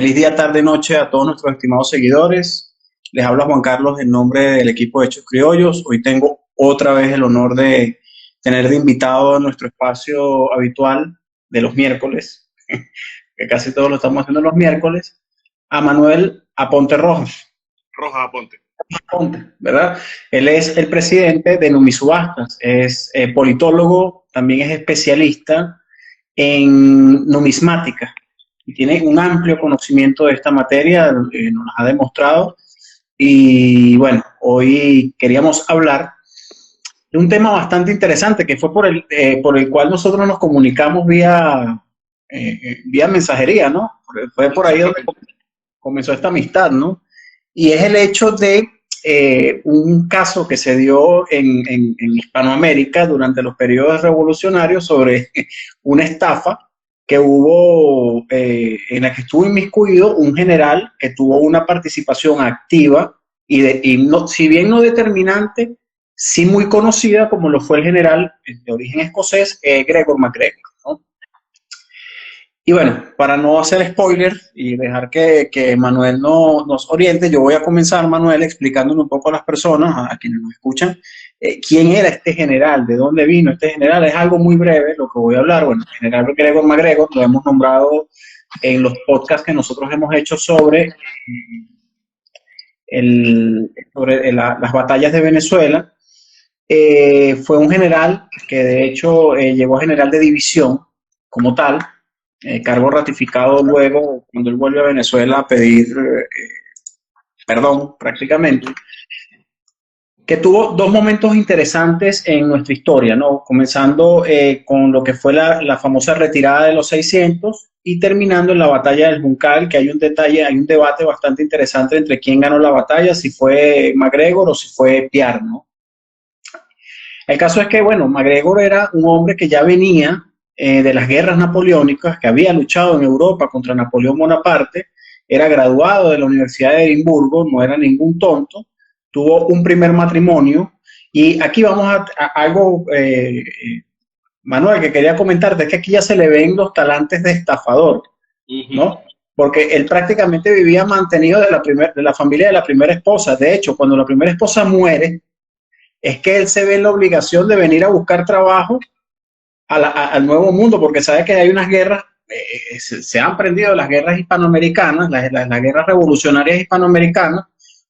Feliz día, tarde, noche a todos nuestros estimados seguidores. Les habla Juan Carlos en nombre del equipo de Hechos Criollos. Hoy tengo otra vez el honor de tener de invitado a nuestro espacio habitual de los miércoles, que casi todos lo estamos haciendo los miércoles, a Manuel Aponte Rojas. Rojas Aponte. Aponte, ¿verdad? Él es el presidente de Numisubastas, es politólogo, también es especialista en numismática y tiene un amplio conocimiento de esta materia, nos lo ha demostrado. Y bueno, hoy queríamos hablar de un tema bastante interesante que fue por el cual nosotros nos comunicamos vía mensajería, ¿no? Fue por ahí donde comenzó esta amistad, ¿no? Y es el hecho de un caso que se dio en Hispanoamérica durante los periodos revolucionarios sobre una estafa que hubo, en la que estuvo inmiscuido un general que tuvo una participación activa y no, si bien no determinante, sí muy conocida, como lo fue el general de origen escocés, Gregor MacGregor, ¿no? Y bueno, para no hacer spoiler y dejar que Manuel nos oriente, yo voy a comenzar, Manuel, explicándole un poco a las personas, a quienes nos escuchan, quién era este general, de dónde vino este general. Es algo muy breve lo que voy a hablar. Bueno, el general Gregor MacGregor lo hemos nombrado en los podcasts que nosotros hemos hecho sobre las batallas de Venezuela. Fue un general que de hecho llegó a general de división como tal, cargo ratificado luego cuando él vuelve a Venezuela a pedir perdón prácticamente, que tuvo dos momentos interesantes en nuestra historia, ¿no? Comenzando con lo que fue la famosa retirada de los 600 y terminando en la batalla del Juncal, que hay un debate bastante interesante entre quién ganó la batalla, si fue MacGregor o si fue Piar, ¿no? El caso es que, bueno, MacGregor era un hombre que ya venía de las guerras napoleónicas, que había luchado en Europa contra Napoleón Bonaparte, era graduado de la Universidad de Edimburgo, no era ningún tonto, tuvo un primer matrimonio, y aquí vamos a algo, Manuel, que quería comentarte, es que aquí ya se le ven los talantes de estafador, ¿no? Porque él prácticamente vivía mantenido de la familia de la primera esposa. De hecho, cuando la primera esposa muere, es que él se ve en la obligación de venir a buscar trabajo al Nuevo Mundo, porque sabe que hay unas guerras, se han prendido las guerras hispanoamericanas, las guerras revolucionarias hispanoamericanas,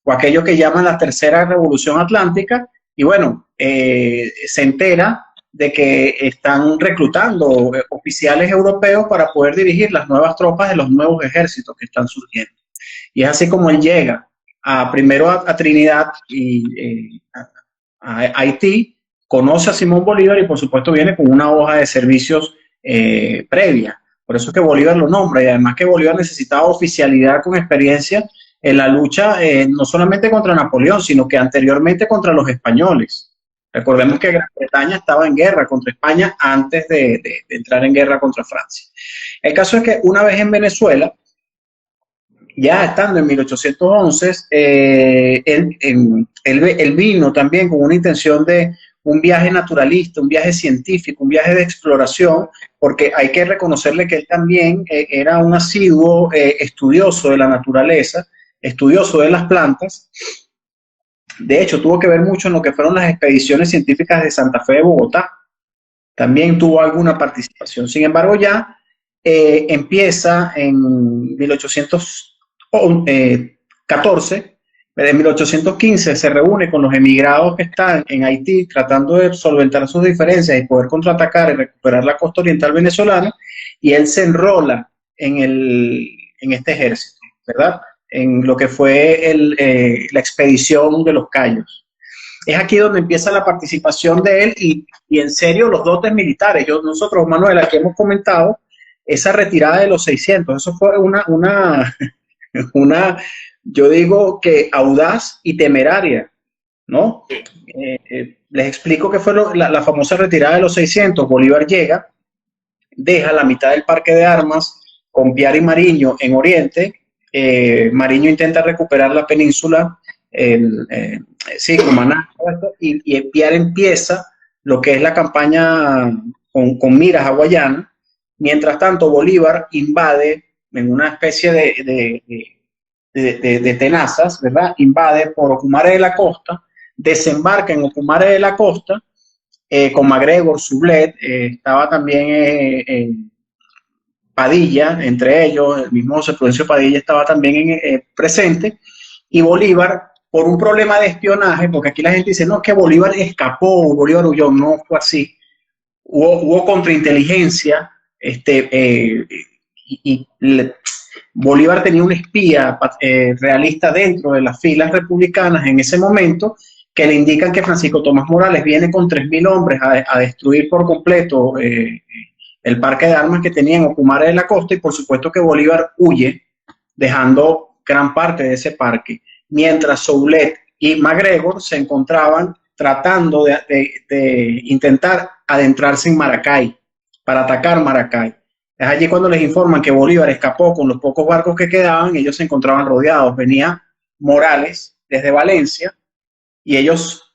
o aquello que llaman la Tercera Revolución Atlántica, y bueno, se entera de que están reclutando oficiales europeos para poder dirigir las nuevas tropas de los nuevos ejércitos que están surgiendo. Y es así como él llega primero a Trinidad y a Haití, conoce a Simón Bolívar y por supuesto viene con una hoja de servicios previa. Por eso es que Bolívar lo nombra, y además que Bolívar necesitaba oficialidad con experiencia en la lucha no solamente contra Napoleón, sino que anteriormente contra los españoles. Recordemos que Gran Bretaña estaba en guerra contra España antes de entrar en guerra contra Francia. El caso es que una vez en Venezuela, ya estando en 1811, él vino también con una intención de un viaje naturalista, un viaje científico, un viaje de exploración, porque hay que reconocerle que él también era un asiduo estudioso de la naturaleza, estudioso de las plantas. De hecho, tuvo que ver mucho en lo que fueron las expediciones científicas de Santa Fe de Bogotá. También tuvo alguna participación. Sin embargo, ya empieza en 1814, en 1815 se reúne con los emigrados que están en Haití tratando de solventar sus diferencias y poder contraatacar y recuperar la costa oriental venezolana, y él se enrola en este ejército, ¿verdad? En lo que fue la expedición de los Cayos. Es aquí donde empieza la participación de él y en serio los dotes militares. Nosotros, Manuel, aquí hemos comentado esa retirada de los 600. Eso fue una yo digo que audaz y temeraria, ¿no? Les explico qué fue la famosa retirada de los 600. Bolívar llega, deja la mitad del parque de armas con Piar y Mariño en Oriente. Mariño intenta recuperar la península, Cumaná, y Piar empieza lo que es la campaña con miras a Guayana. Mientras tanto, Bolívar invade en una especie de tenazas, ¿verdad? Invade por Ocumare de la Costa, desembarca en Ocumare de la Costa con MacGregor, Sublet, estaba también Padilla, entre ellos, el mismo José Prudencio Padilla estaba también presente, y Bolívar, por un problema de espionaje, porque aquí la gente dice, no, es que Bolívar escapó, Bolívar huyó, no fue así, hubo contrainteligencia, y Bolívar tenía un espía realista dentro de las filas republicanas en ese momento, que le indican que Francisco Tomás Morales viene con 3.000 hombres a destruir por completo el parque de armas que tenía en Ocumare de la Costa, y por supuesto que Bolívar huye, dejando gran parte de ese parque, mientras Soulet y MacGregor se encontraban tratando de intentar adentrarse en Maracay, para atacar Maracay. Es allí cuando les informan que Bolívar escapó con los pocos barcos que quedaban, ellos se encontraban rodeados. Venía Morales desde Valencia y ellos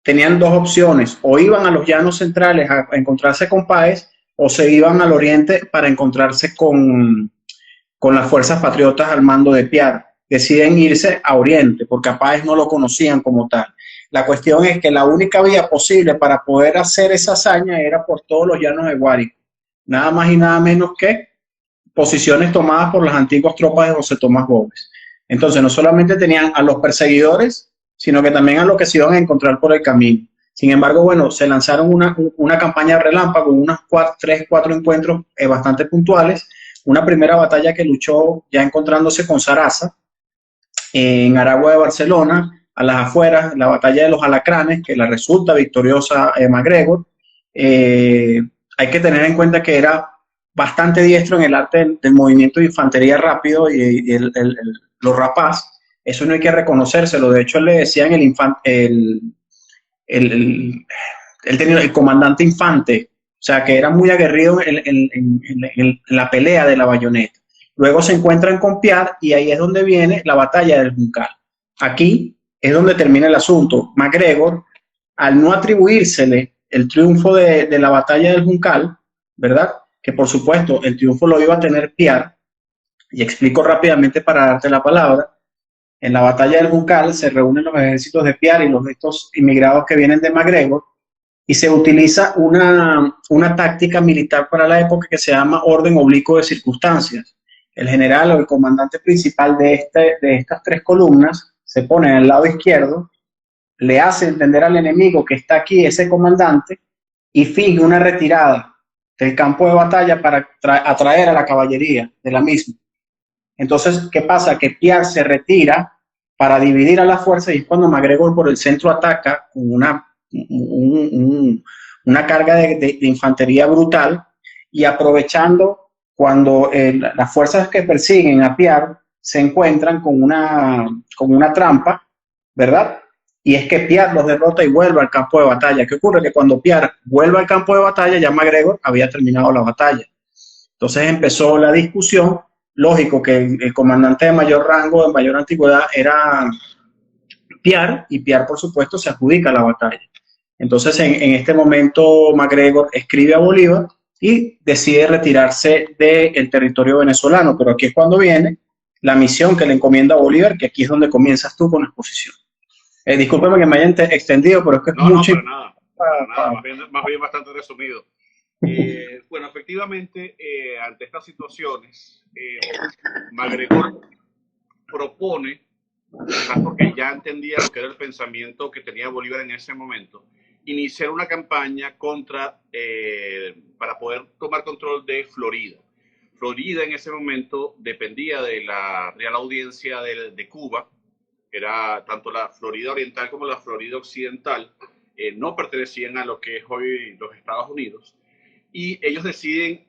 tenían dos opciones: o iban a los llanos centrales a encontrarse con Páez, o se iban al oriente para encontrarse con las fuerzas patriotas al mando de Piar. Deciden irse a oriente porque a Páez no lo conocían como tal. La cuestión es que la única vía posible para poder hacer esa hazaña era por todos los llanos de Guárico, nada más y nada menos que posiciones tomadas por las antiguas tropas de José Tomás Bóves. Entonces, no solamente tenían a los perseguidores, sino que también a los que se iban a encontrar por el camino. Sin embargo, bueno, se lanzaron una campaña relámpago, unos 4 encuentros bastante puntuales. Una primera batalla que luchó ya encontrándose con Saraza, en Aragua de Barcelona, a las afueras, la batalla de los Alacranes, que la resulta victoriosa MacGregor. Hay que tener en cuenta que era bastante diestro en el arte del movimiento de infantería rápido y los rapaz. Eso no hay que reconocérselo. De hecho, le decían el comandante Infante, o sea, que era muy aguerrido en la pelea de la bayoneta. Luego se encuentran con Piar y ahí es donde viene la batalla del Juncal. Aquí es donde termina el asunto. MacGregor, al no atribuírsele el triunfo de la batalla del Juncal, ¿verdad? Que por supuesto el triunfo lo iba a tener Piar, y explico rápidamente para darte la palabra. En la batalla del Juncal se reúnen los ejércitos de Piar y estos inmigrados que vienen de MacGregor, y se utiliza una táctica militar para la época que se llama orden oblicuo de circunstancias. El general o el comandante principal de estas 3 columnas se pone en el lado izquierdo, le hace entender al enemigo que está aquí ese comandante y finge una retirada del campo de batalla para atraer a la caballería de la misma. Entonces, ¿qué pasa? Que Piar se retira para dividir a la fuerza, y es cuando MacGregor por el centro ataca con una carga de infantería brutal, y aprovechando cuando las fuerzas que persiguen a Piar se encuentran con una trampa, ¿verdad? Y es que Piar los derrota y vuelve al campo de batalla. ¿Qué ocurre? Que cuando Piar vuelve al campo de batalla, ya MacGregor había terminado la batalla. Entonces empezó la discusión. Lógico que el comandante de mayor rango, de mayor antigüedad, era Piar, y Piar, por supuesto, se adjudica la batalla. Entonces, en este momento, MacGregor escribe a Bolívar y decide retirarse del territorio venezolano. Pero aquí es cuando viene la misión que le encomienda a Bolívar, que aquí es donde comienzas tú con la exposición. Discúlpeme que me haya extendido, pero es que es mucho. No, para nada, más bien bastante resumido. Bueno, efectivamente, ante estas situaciones, MacGregor propone, quizás porque ya entendía lo que era el pensamiento que tenía Bolívar en ese momento, iniciar una campaña para poder tomar control de Florida. Florida en ese momento dependía de la Real Audiencia de Cuba, era tanto la Florida Oriental como la Florida Occidental, no pertenecían a lo que es hoy los Estados Unidos, y ellos deciden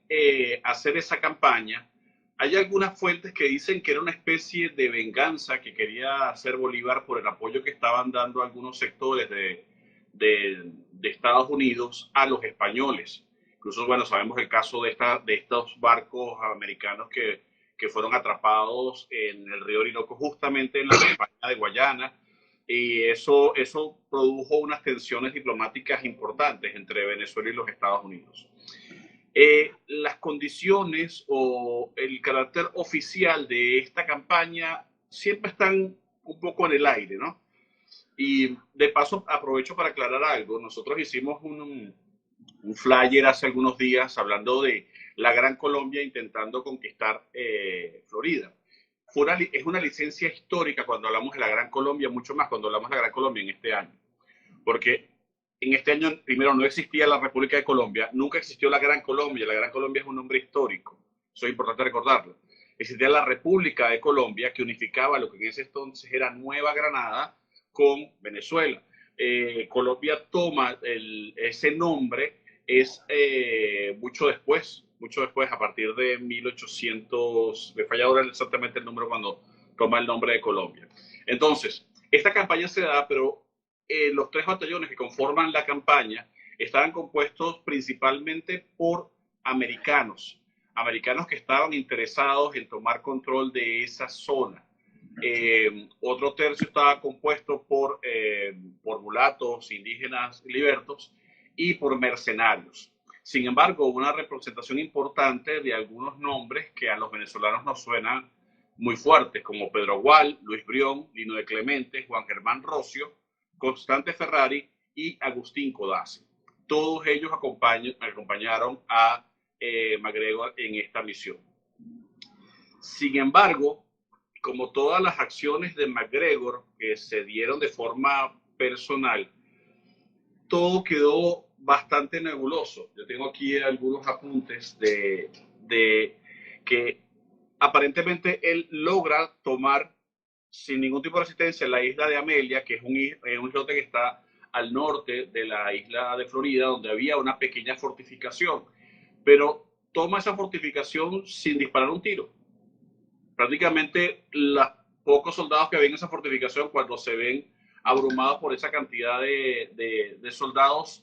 hacer esa campaña. Hay algunas fuentes que dicen que era una especie de venganza que quería hacer Bolívar por el apoyo que estaban dando algunos sectores de Estados Unidos a los españoles. Incluso, bueno, sabemos el caso de estos barcos americanos que fueron atrapados en el río Orinoco, justamente en la campaña de Guayana, y eso produjo unas tensiones diplomáticas importantes entre Venezuela y los Estados Unidos. Las condiciones o el carácter oficial de esta campaña siempre están un poco en el aire, ¿no? Y de paso aprovecho para aclarar algo. Nosotros hicimos un flyer hace algunos días hablando de la Gran Colombia intentando conquistar Florida. Es una licencia histórica cuando hablamos de la Gran Colombia, mucho más cuando hablamos de la Gran Colombia en este año. Porque en este año, primero, no existía la República de Colombia, nunca existió la Gran Colombia. La Gran Colombia es un nombre histórico, eso es importante recordarlo. Existía la República de Colombia que unificaba lo que en ese entonces era Nueva Granada con Venezuela. Colombia toma ese nombre es mucho después, a partir de 1800, me falla ahora exactamente el número cuando toma el nombre de Colombia. Entonces, esta campaña se da, pero los 3 batallones que conforman la campaña estaban compuestos principalmente por americanos, americanos que estaban interesados en tomar control de esa zona. Otro tercio estaba compuesto por mulatos, indígenas, libertos y por mercenarios. Sin embargo, una representación importante de algunos nombres que a los venezolanos nos suenan muy fuertes, como Pedro Agual, Luis Brión, Lino de Clemente, Juan Germán Rocio, Constante Ferrari y Agustín Codazzi. Todos ellos acompañaron a MacGregor en esta misión. Sin embargo, como todas las acciones de MacGregor que se dieron de forma personal, todo quedó bastante nebuloso. Yo tengo aquí algunos apuntes de que aparentemente él logra tomar sin ningún tipo de resistencia la isla de Amelia, que es un islote que está al norte de la isla de Florida, donde había una pequeña fortificación, pero toma esa fortificación sin disparar un tiro. Prácticamente los pocos soldados que ven esa fortificación, cuando se ven abrumados por esa cantidad de soldados,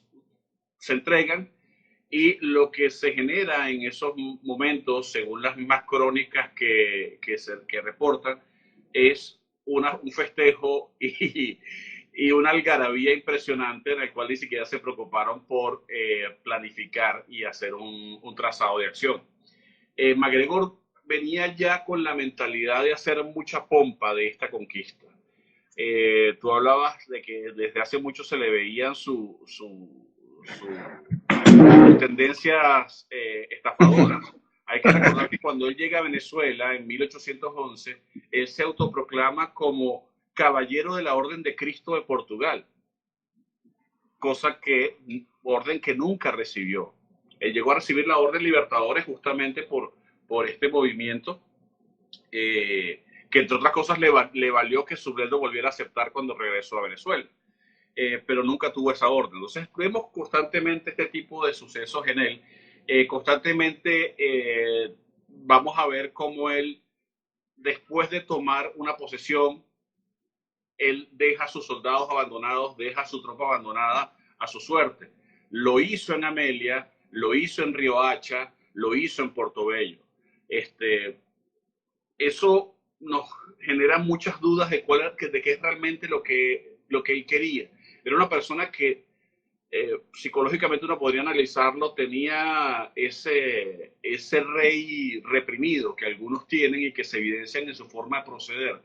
se entregan, y lo que se genera en esos momentos, según las mismas crónicas que reportan, es un festejo y una algarabía impresionante en el cual ni siquiera se preocuparon por planificar y hacer un trazado de acción. MacGregor venía ya con la mentalidad de hacer mucha pompa de esta conquista. Tú hablabas de que desde hace mucho se le veían sus tendencias estafadoras. Hay que recordar que cuando él llega a Venezuela en 1811, él se autoproclama como caballero de la Orden de Cristo de Portugal, orden que nunca recibió. Él llegó a recibir la Orden Libertadores justamente por este movimiento, que entre otras cosas le valió que Subledo volviera a aceptar cuando regresó a Venezuela. Pero nunca tuvo esa orden. Entonces vemos constantemente este tipo de sucesos en él. Constantemente vamos a ver cómo él, después de tomar una posesión, él deja a sus soldados abandonados, deja a su tropa abandonada a su suerte. Lo hizo en Amelia, lo hizo en Riohacha, lo hizo en Portobello. Eso nos genera muchas dudas de qué es realmente lo que él quería. Era una persona que psicológicamente uno podría analizarlo, tenía ese rey reprimido que algunos tienen y que se evidencian en su forma de proceder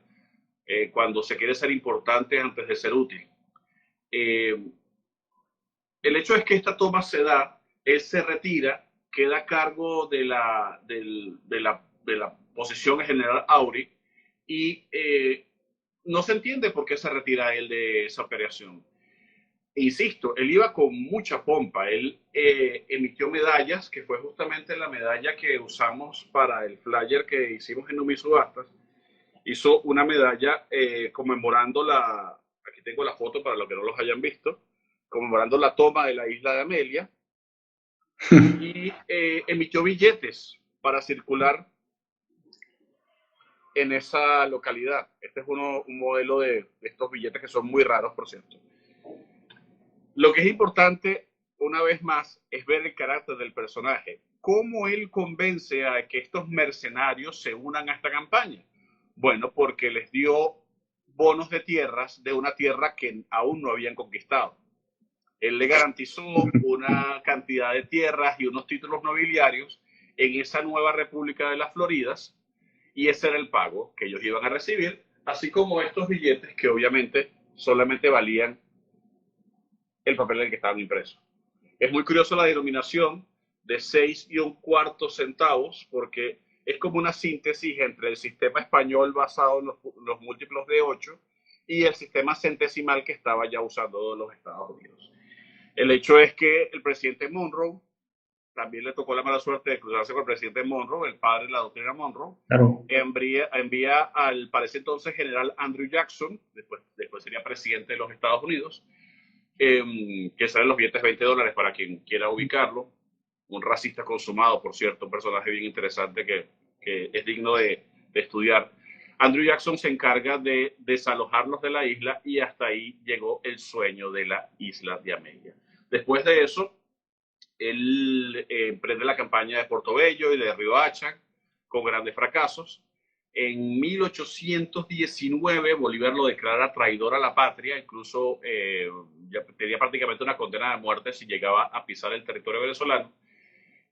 cuando se quiere ser importante antes de ser útil. El hecho es que esta toma se da, él se retira, queda a cargo de la posición general Auri, y no se entiende por qué se retira él de esa operación. Insisto, él iba con mucha pompa. Él emitió medallas, que fue justamente la medalla que usamos para el flyer que hicimos en Numisubastas. Hizo una medalla conmemorando aquí tengo la foto para los que no los hayan visto, conmemorando la toma de la isla de Amelia, y emitió billetes para circular en esa localidad. Este es un modelo de estos billetes que son muy raros, por cierto. Lo que es importante, una vez más, es ver el carácter del personaje. ¿Cómo él convence a que estos mercenarios se unan a esta campaña? Bueno, porque les dio bonos de tierras de una tierra que aún no habían conquistado. Él le garantizó una cantidad de tierras y unos títulos nobiliarios en esa nueva República de las Floridas, y ese era el pago que ellos iban a recibir, así como estos billetes que obviamente solamente valían el papel en el que estaban impresos. Es muy curioso la denominación de 6 1/4 centavos, porque es como una síntesis entre el sistema español basado en los múltiplos de 8 y el sistema centesimal que estaba ya usando los Estados Unidos. El hecho es que el presidente Monroe también le tocó la mala suerte de cruzarse con el presidente Monroe, el padre de la doctrina Monroe. Claro. Envía al, para ese entonces, general Andrew Jackson, después sería presidente de los Estados Unidos, que salen los billetes $20 para quien quiera ubicarlo. Un racista consumado, por cierto, un personaje bien interesante que es digno de estudiar. Andrew Jackson se encarga de desalojarlos de la isla y hasta ahí llegó el sueño de la isla de Amelia. Después de eso, él emprende la campaña de Portobello y de Río Hacha con grandes fracasos. En 1819 Bolívar lo declara traidor a la patria, incluso ya tenía prácticamente una condena de muerte si llegaba a pisar el territorio venezolano.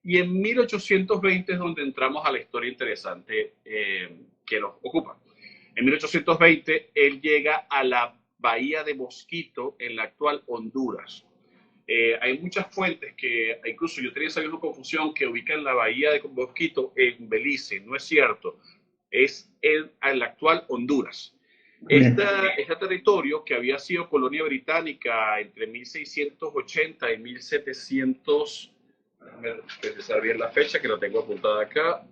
Y en 1820 es donde entramos a la historia interesante que nos ocupa. En 1820 él llega a la bahía de Mosquito en la actual Honduras. Hay muchas fuentes que, incluso yo tenía esa misma confusión, que ubican la bahía de Mosquito en Belice. No es cierto, es el actual Honduras. Este territorio, que había sido colonia británica entre 1680 y 1700, déjame precisar bien la fecha que lo tengo apuntada acá,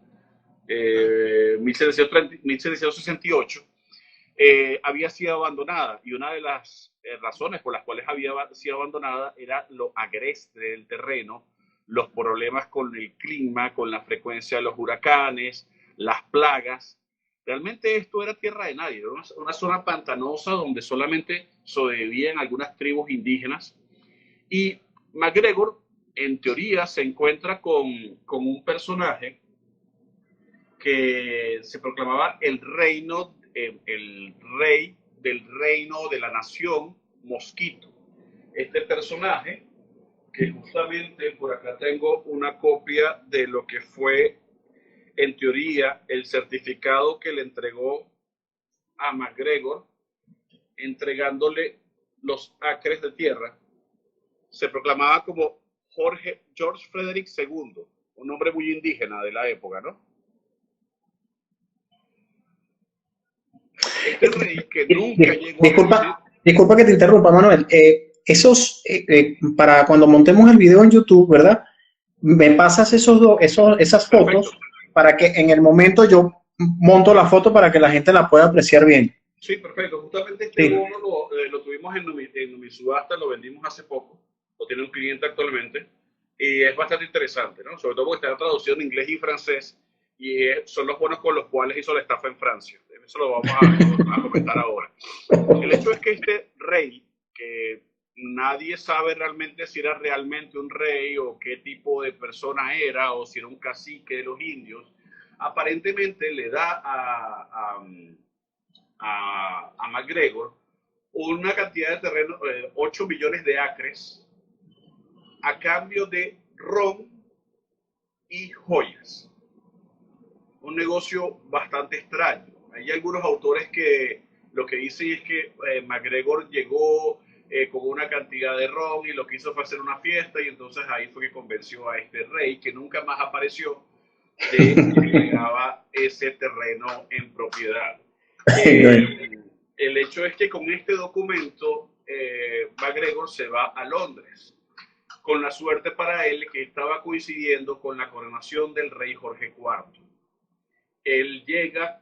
1768, había sido abandonada, y una de las razones por las cuales había sido abandonada era lo agreste del terreno, los problemas con el clima, con la frecuencia de los huracanes, las plagas. Realmente esto era tierra de nadie, era una zona pantanosa donde solamente sobrevivían algunas tribus indígenas, y MacGregor en teoría se encuentra con un personaje que se proclamaba el rey del reino de la nación Mosquito. Este personaje, que justamente por acá tengo una copia de lo que fue en teoría el certificado que le entregó a MacGregor, entregándole los acres de tierra, se proclamaba como George Frederick II, un nombre muy indígena de la época, ¿no? Este rey que nunca llegó a... Disculpa que te interrumpa, Manuel. Para cuando montemos el video en YouTube, ¿verdad? Me pasas esas fotos. Perfecto. Para que en el momento yo monto la foto para que la gente la pueda apreciar bien. Sí, perfecto. Justamente este bono lo tuvimos en mi subasta, lo vendimos hace poco, lo tiene un cliente actualmente, y es bastante interesante, ¿no? Sobre todo porque está traducido en inglés y francés, y son los bonos con los cuales hizo la estafa en Francia. Eso lo vamos a comentar ahora. El hecho es que este rey, que nadie sabe realmente si era realmente un rey o qué tipo de persona era, o si era un cacique de los indios, aparentemente le da a MacGregor una cantidad de terreno, 8 millones de acres, a cambio de ron y joyas. Un negocio bastante extraño. Hay algunos autores que lo que dicen es que MacGregor llegó con una cantidad de ron y lo que hizo fue hacer una fiesta, y entonces ahí fue que convenció a este rey, que nunca más apareció, de que entregaba ese terreno en propiedad. El hecho es que con este documento MacGregor se va a Londres, con la suerte para él que estaba coincidiendo con la coronación del rey Jorge IV. Él llega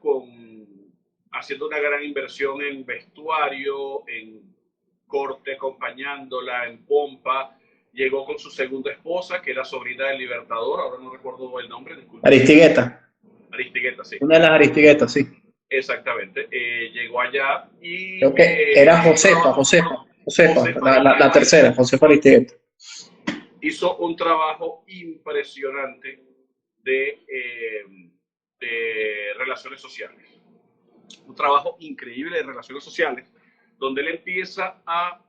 haciendo una gran inversión en vestuario, en corte acompañándola, en pompa. Llegó con su segunda esposa, que era sobrina del Libertador, ahora no recuerdo el nombre, disculpe. Aristigueta, sí. Una de las Aristiguetas, sí. Exactamente. Llegó allá y... Creo que era Josefa, la tercera, Josefa Aristigueta. Hizo un trabajo impresionante de relaciones sociales. Un trabajo increíble de relaciones sociales, donde él empieza a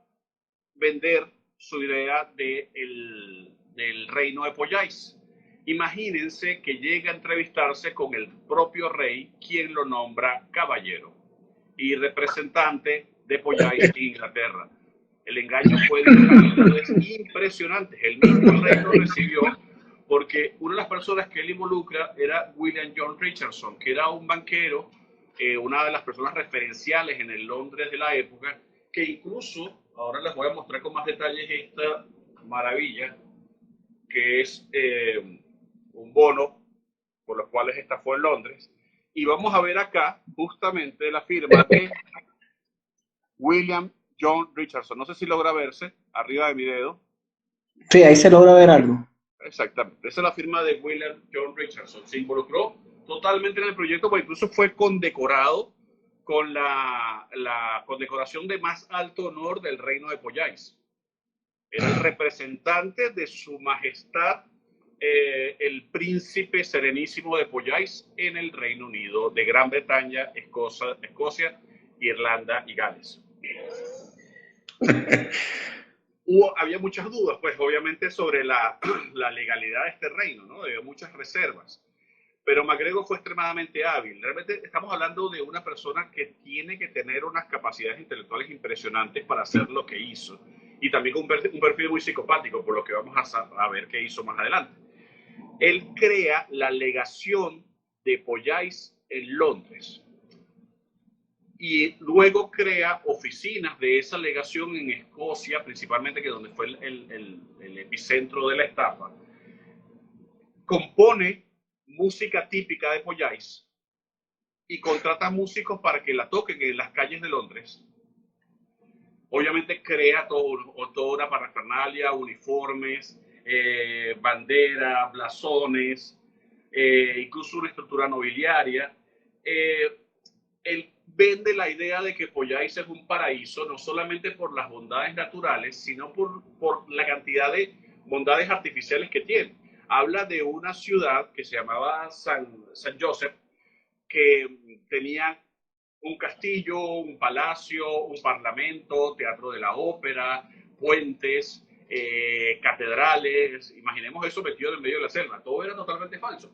vender su idea del reino de Poyais. Imagínense que llega a entrevistarse con el propio rey, quien lo nombra caballero y representante de Poyais, Inglaterra. El engaño fue de magnitudes impresionantes. El mismo rey lo recibió porque una de las personas que él involucra era William John Richardson, que era un banquero, una de las personas referenciales en el Londres de la época, que incluso, ahora les voy a mostrar con más detalles esta maravilla, que es un bono por los cuales estafó en Londres. Y vamos a ver acá justamente la firma de William John Richardson. No sé si logra verse arriba de mi dedo. Sí, ahí se logra ver algo. Exactamente. Esa es la firma de William John Richardson. Se involucró totalmente en el proyecto, porque incluso fue condecorado con la condecoración de más alto honor del reino de Poyais. Era el representante de su majestad, el príncipe serenísimo de Poyais en el Reino Unido, de Gran Bretaña, Escocia, Irlanda y Gales. Había muchas dudas, pues obviamente, sobre la legalidad de este reino, ¿no? Había muchas reservas. Pero MacGregor fue extremadamente hábil. Realmente estamos hablando de una persona que tiene que tener unas capacidades intelectuales impresionantes para hacer lo que hizo. Y también un perfil muy psicopático, por lo que vamos a ver qué hizo más adelante. Él crea la legación de Poyais en Londres. Y luego crea oficinas de esa legación en Escocia, principalmente, que es donde fue el epicentro de la estafa. Compone música típica de Poyais y contrata músicos para que la toquen en las calles de Londres. Obviamente crea toda una parafernalia, uniformes, bandera, blasones, incluso una estructura nobiliaria. Él vende la idea de que Poyais es un paraíso, no solamente por las bondades naturales, sino por la cantidad de bondades artificiales que tiene. Habla de una ciudad que se llamaba San Joseph, que tenía un castillo, un palacio, un parlamento, teatro de la ópera, puentes, catedrales. Imaginemos eso metido en medio de la selva. Todo era totalmente falso.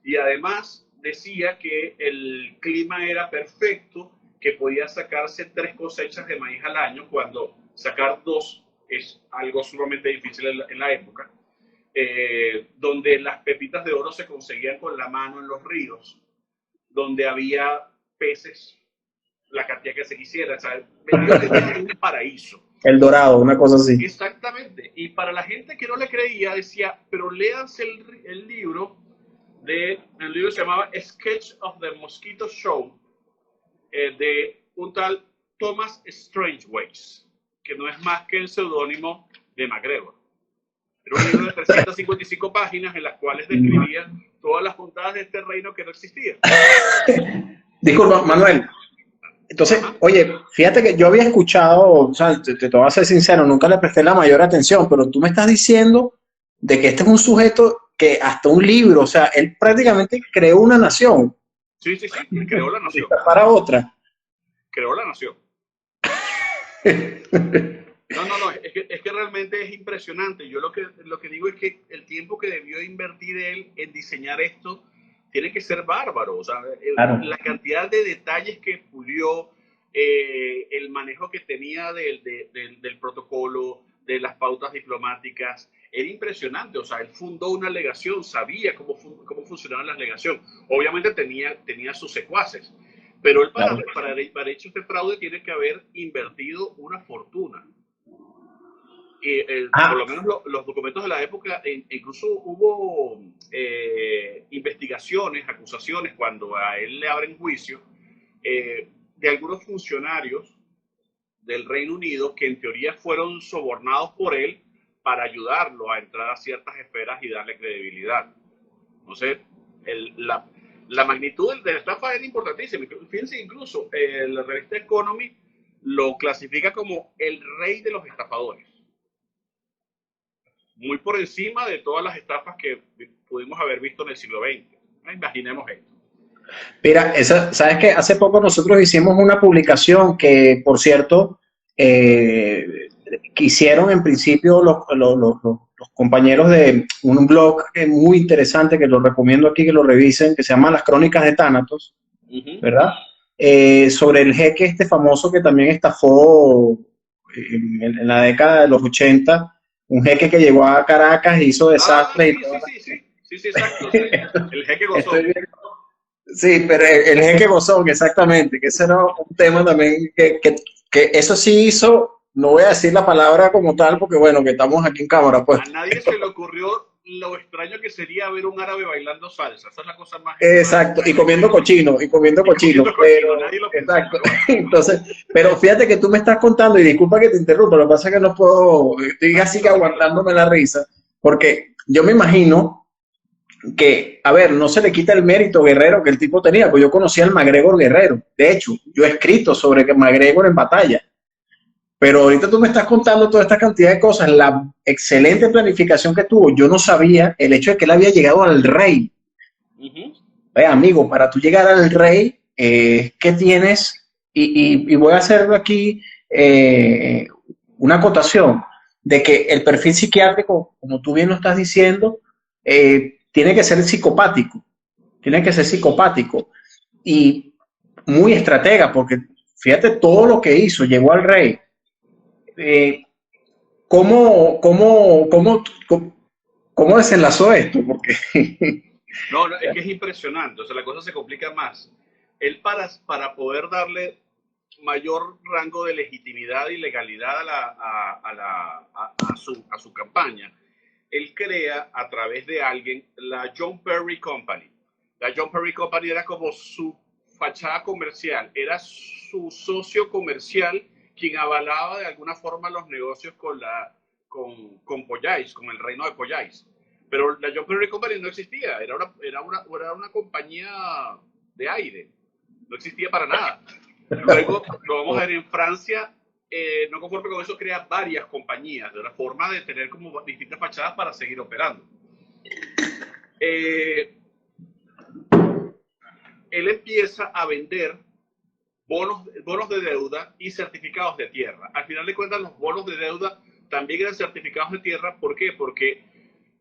Y además decía que el clima era perfecto, que podía sacarse 3 cosechas de maíz al año, cuando sacar 2 es algo sumamente difícil en la época. Donde las pepitas de oro se conseguían con la mano en los ríos, donde había peces, la cantidad que se quisiera, ¿sabes? Un paraíso. El Dorado, una cosa así. Exactamente. Y para la gente que no le creía, decía, pero léanse el libro, el libro se llamaba Sketch of the Mosquito Show, de un tal Thomas Strangeways, que no es más que el seudónimo de MacGregor. Era un libro de 355 páginas en las cuales describía todas las puntadas de este reino que no existía. Disculpa, Manuel. Entonces, oye, fíjate que yo había escuchado, o sea, te voy a ser sincero, nunca le presté la mayor atención, pero tú me estás diciendo de que este es un sujeto que hasta un libro, o sea, él prácticamente creó una nación. Sí, creó la nación. Para otra. Creó la nación. No, es que realmente es impresionante. Yo lo que digo es que el tiempo que debió invertir él en diseñar esto tiene que ser bárbaro. O sea, claro, la cantidad de detalles que pulió, el manejo que tenía del protocolo, de las pautas diplomáticas, era impresionante. O sea, él fundó una legación, sabía cómo funcionaba la legación. Obviamente tenía sus secuaces, pero él para hecho este fraude tiene que haber invertido una fortuna. Por lo menos los documentos de la época, incluso hubo investigaciones, acusaciones, cuando a él le abren juicio, de algunos funcionarios del Reino Unido que en teoría fueron sobornados por él para ayudarlo a entrar a ciertas esferas y darle credibilidad. Entonces, la magnitud de la estafa era importantísima. Fíjense, incluso la revista Economy lo clasifica como el rey de los estafadores. Muy por encima de todas las estafas que pudimos haber visto en el siglo XX. Imaginemos esto. Mira, sabes que hace poco nosotros hicimos una publicación que, por cierto, que hicieron en principio los compañeros de un blog muy interesante que lo recomiendo aquí que lo revisen, que se llama Las Crónicas de Tánatos, ¿verdad? Sobre el jeque este famoso que también estafó en la década de los 80, un jeque que llegó a Caracas y hizo desastres. Sí, exacto, sí. El jeque Gozón. Sí, pero el jeque Gozón, exactamente, que ese era un tema también que eso sí hizo, no voy a decir la palabra como tal, porque bueno, que estamos aquí en cámara, pues. A nadie se le ocurrió lo extraño que sería ver un árabe bailando salsa. Esa es la cosa más. Exacto, y comiendo cochino, pero, nadie lo pensó, exacto. Entonces, pero fíjate que tú me estás contando, y disculpa que te interrumpa, lo que pasa es que no puedo, estoy así que aguantándome la risa, porque yo me imagino que, a ver, no se le quita el mérito guerrero que el tipo tenía, pues yo conocía al McGregor guerrero, de hecho, yo he escrito sobre que McGregor en batalla, pero ahorita tú me estás contando toda esta cantidad de cosas, la excelente planificación que tuvo, yo no sabía el hecho de que él había llegado al rey. Amigo, para tú llegar al rey, ¿qué tienes? Y voy a hacer aquí una acotación de que el perfil psiquiátrico, como tú bien lo estás diciendo, tiene que ser psicopático, y muy estratega, porque fíjate todo lo que hizo, llegó al rey. ¿Cómo, cómo, cómo, cómo desenlazó esto? Porque No, es que es impresionante, o sea, la cosa se complica más. Él para poder darle mayor rango de legitimidad y legalidad a su campaña, él crea a través de alguien la John Perry Company. La John Perry Company era como su fachada comercial, era su socio comercial quien avalaba de alguna forma los negocios con Pollais, con el reino de Pollais. Pero la John Perry Company no existía, era una compañía de aire, no existía para nada. Luego lo vamos a ver en Francia, no conforme con eso, crea varias compañías, de una forma de tener como distintas fachadas para seguir operando. Él empieza a vender bonos de deuda y certificados de tierra. Al final de cuentas, los bonos de deuda también eran certificados de tierra. ¿Por qué? Porque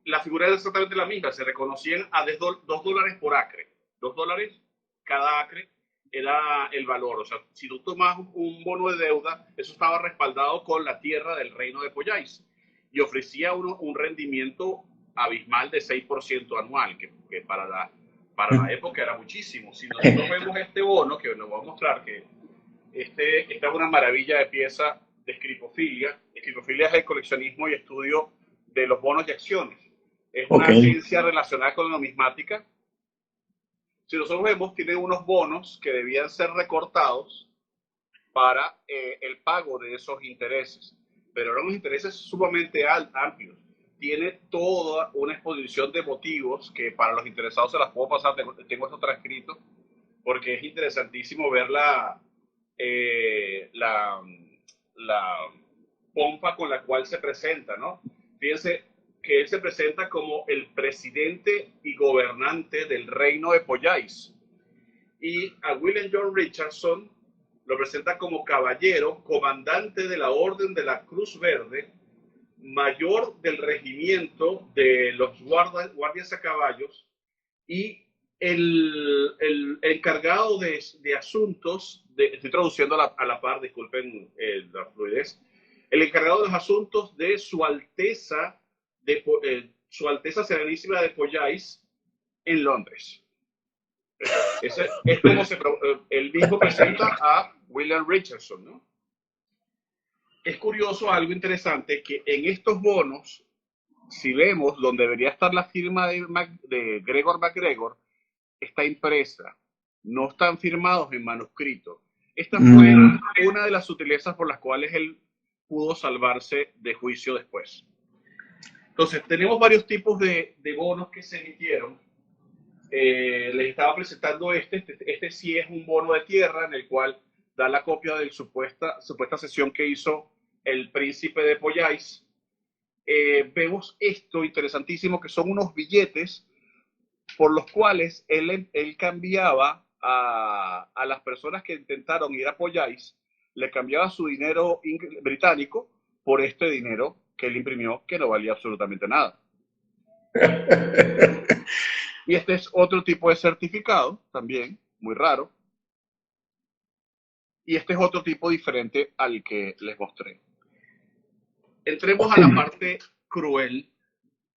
la figura era exactamente la misma. Se reconocían a $2 por acre. $2 cada acre era el valor. O sea, si tú tomas un bono de deuda, eso estaba respaldado con la tierra del reino de Pollais y ofrecía un rendimiento abismal de 6% anual, que para la época era muchísimo. Si nosotros vemos este bono, que nos voy a mostrar que esta es una maravilla de pieza de escripofilia. Escripofilia es el coleccionismo y estudio de los bonos y acciones. Es una ciencia relacionada con la numismática. Si nosotros vemos, tiene unos bonos que debían ser recortados para el pago de esos intereses, pero eran unos intereses sumamente amplios. Tiene toda una exposición de motivos que para los interesados se las puedo pasar, tengo esto transcrito, porque es interesantísimo ver la pompa con la cual se presenta, ¿no? Fíjense que él se presenta como el presidente y gobernante del reino de Pollais, y a William John Richardson lo presenta como caballero, comandante de la Orden de la Cruz Verde, mayor del regimiento de los guardias a caballos y el encargado de asuntos, estoy traduciendo a la par, disculpen la fluidez, el encargado de los asuntos de Su Alteza Serenísima de Pollais en Londres. Es como él mismo presenta a William Richardson, ¿no? Es curioso, algo interesante, que en estos bonos, si vemos donde debería estar la firma de Gregor MacGregor, está impresa, no están firmados en manuscrito. Esta fue una de las sutilezas por las cuales él pudo salvarse de juicio después. Entonces, tenemos varios tipos de bonos que se emitieron. Les estaba presentando este sí es un bono de tierra en el cual da la copia de la supuesta cesión que hizo el príncipe de Pollais. Vemos esto interesantísimo, que son unos billetes por los cuales él cambiaba a las personas que intentaron ir a Pollais, le cambiaba su dinero británico por este dinero que él imprimió, que no valía absolutamente nada. Y este es otro tipo de certificado, también, muy raro. Y este es otro tipo diferente al que les mostré. Entremos a la parte cruel.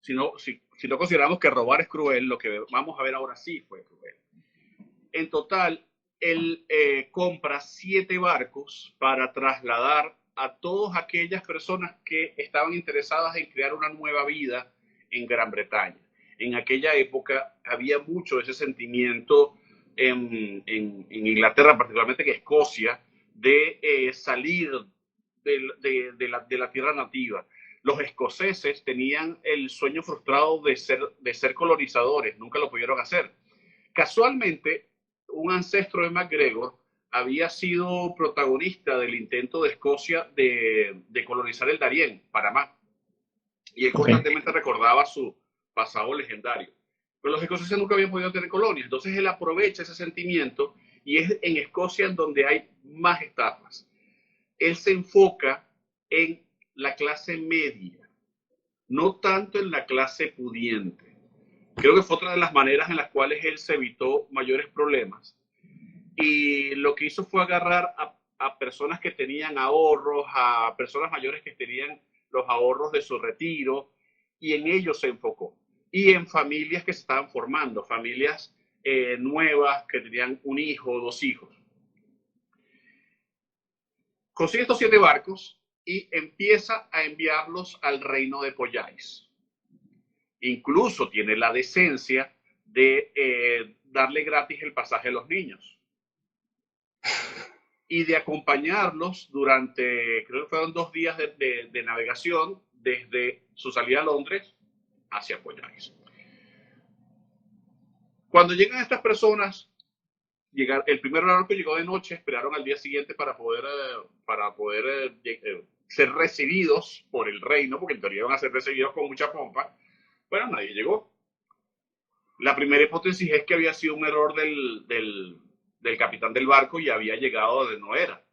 Si no consideramos que robar es cruel, lo que vamos a ver ahora sí fue cruel. En total, él compra 7 barcos para trasladar a todas aquellas personas que estaban interesadas en crear una nueva vida en Gran Bretaña. En aquella época había mucho de ese sentimiento en Inglaterra, particularmente en Escocia, de salir de la tierra nativa. Los escoceses tenían el sueño frustrado de ser colonizadores, nunca lo pudieron hacer. Casualmente, un ancestro de MacGregor había sido protagonista del intento de Escocia de colonizar el Darién, Panamá, y él constantemente recordaba su pasado legendario. Pero los escoceses nunca habían podido tener colonias, entonces él aprovecha ese sentimiento y es en Escocia en donde hay más estafas. Él se enfoca en la clase media, no tanto en la clase pudiente. Creo que fue otra de las maneras en las cuales él se evitó mayores problemas. Y lo que hizo fue agarrar a personas que tenían ahorros, a personas mayores que tenían los ahorros de su retiro, y en ellos se enfocó. Y en familias que se estaban formando, familias nuevas que tenían un hijo o 2 hijos. Consigue estos 7 barcos y empieza a enviarlos al reino de Poyais. Incluso tiene la decencia de darle gratis el pasaje a los niños y de acompañarlos durante, creo que fueron 2 días de navegación desde su salida a Londres hacia Poyais. Cuando llegan estas personas, el primer barco llegó de noche, esperaron al día siguiente para poder ser recibidos por el reino, porque en teoría iban a ser recibidos con mucha pompa, pero nadie llegó. La primera hipótesis es que había sido un error del capitán del barco y había llegado donde no era.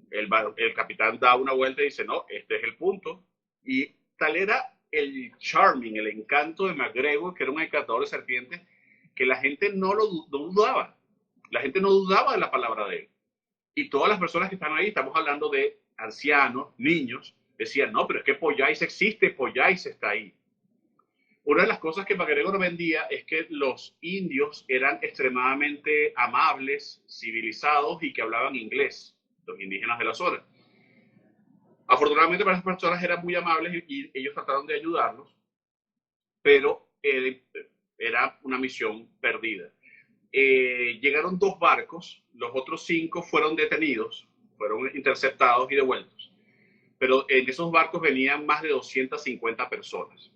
El capitán da una vuelta y dice, no, este es el punto. Y tal era el charming, el encanto de MacGregor, que era un encantador de serpientes, que la gente no dudaba. La gente no dudaba de la palabra de él. Y todas las personas que están ahí, estamos hablando de ancianos, niños, decían, no, pero es que Poyais existe, Poyais está ahí. Una de las cosas que MacGregor vendía es que los indios eran extremadamente amables, civilizados y que hablaban inglés, los indígenas de la zona. Afortunadamente para esas personas eran muy amables y ellos trataron de ayudarlos, pero era una misión perdida. Llegaron 2 barcos, los otros 5 fueron detenidos, fueron interceptados y devueltos, pero en esos barcos venían más de 250 personas.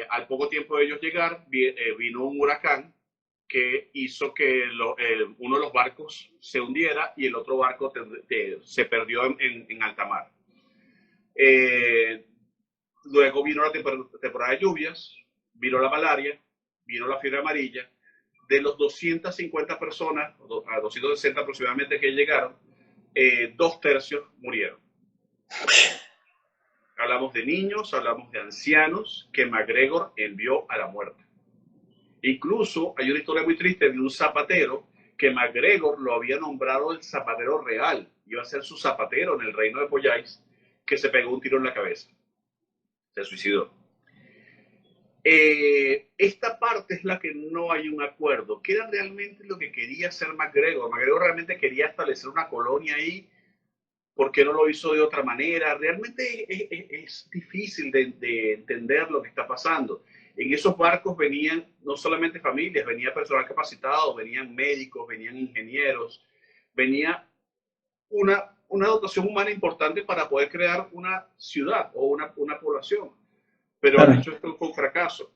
Al poco tiempo de ellos llegar, vino un huracán que hizo que uno de los barcos se hundiera y el otro barco se perdió en alta mar. Luego vino la temporada de lluvias, vino la malaria, vino la fiebre amarilla. De los 250 personas, a 260 aproximadamente que llegaron, 2/3 murieron. Hablamos de niños, hablamos de ancianos que MacGregor envió a la muerte. Incluso hay una historia muy triste de un zapatero que MacGregor lo había nombrado el zapatero real, iba a ser su zapatero en el reino de Poyais, que se pegó un tiro en la cabeza. Se suicidó. Esta parte es la que no hay un acuerdo. ¿Qué era realmente lo que quería hacer MacGregor? MacGregor realmente quería establecer una colonia ahí. ¿Por qué no lo hizo de otra manera? Realmente es difícil de entender lo que está pasando. En esos barcos venían no solamente familias, venía personal capacitado, venían médicos, venían ingenieros, venía una dotación humana importante para poder crear una ciudad o una población. Pero claro, de hecho esto fue un fracaso.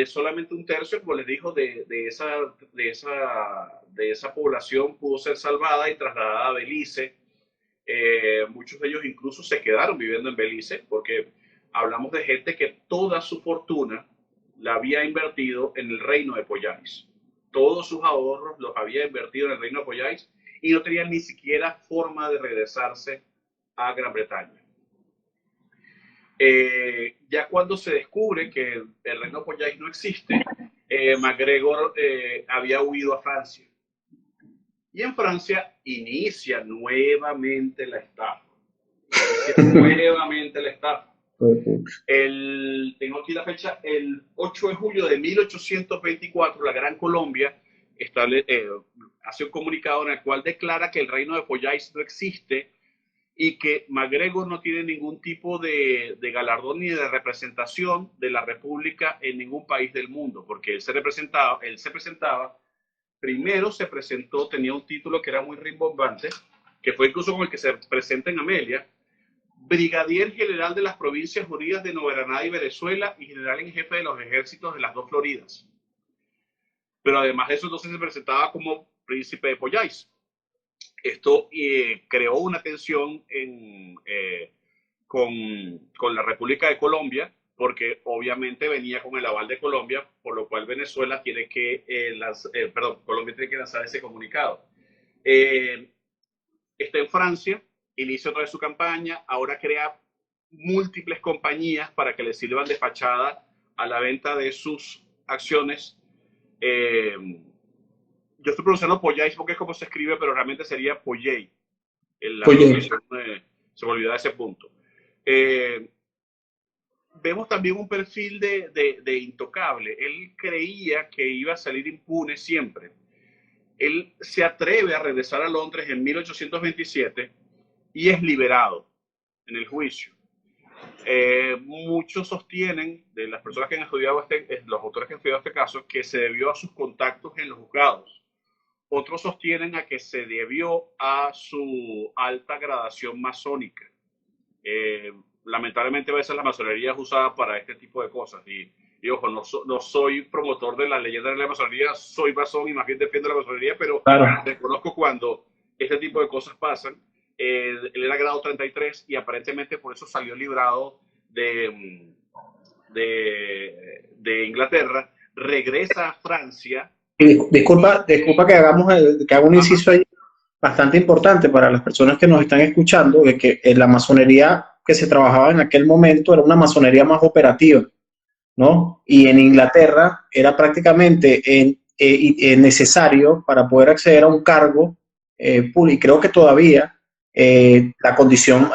Solamente 1/3, como les dijo, de esa población pudo ser salvada y trasladada a Belice. Muchos de ellos incluso se quedaron viviendo en Belice porque hablamos de gente que toda su fortuna la había invertido en el reino de Poyais. Todos sus ahorros los había invertido en el reino de Poyais y no tenían ni siquiera forma de regresarse a Gran Bretaña. Ya cuando se descubre que el reino de Poyais no existe, MacGregor había huido a Francia. Y en Francia inicia nuevamente la estafa. Tengo aquí la fecha, el 8 de julio de 1824, la Gran Colombia hace un comunicado en el cual declara que el reino de Poyais no existe y que MacGregor no tiene ningún tipo de galardón ni de representación de la República en ningún país del mundo, porque él se presentaba, primero se presentó, tenía un título que era muy rimbombante, que fue incluso con el que se presenta en Amelia, brigadier general de las Provincias Unidas de Nueva Granada y Venezuela y general en jefe de los ejércitos de las dos Floridas. Pero además de eso, entonces se presentaba como príncipe de Poyais. Esto creó una tensión con la República de Colombia, porque obviamente venía con el aval de Colombia, por lo cual Venezuela tiene que, Colombia tiene que lanzar ese comunicado. Está en Francia, inicia otra vez su campaña, ahora crea múltiples compañías para que le sirvan de fachada a la venta de sus acciones. Yo estoy pronunciando Poyais porque es como se escribe, pero realmente sería Poyet. Se me olvidó de ese punto. Vemos también un perfil de intocable. Él creía que iba a salir impune siempre. Él se atreve a regresar a Londres en 1827 y es liberado en el juicio. Muchos sostienen, de las personas que han estudiado los autores que han estudiado este caso, que se debió a sus contactos en los juzgados. Otros sostienen a que se debió a su alta gradación masónica. Lamentablemente a veces la masonería es usada para este tipo de cosas y ojo, no soy promotor de la leyenda de la masonería, soy masón y más bien defiendo la masonería, pero reconozco cuando este tipo de cosas pasan. Él era grado 33 y aparentemente por eso salió librado de Inglaterra, regresa a Francia. Disculpa que haga un inciso ahí bastante importante para las personas que nos están escuchando, de que la masonería que se trabajaba en aquel momento era una masonería más operativa, ¿no? Y en Inglaterra era prácticamente necesario para poder acceder a un cargo público, y creo que todavía la condición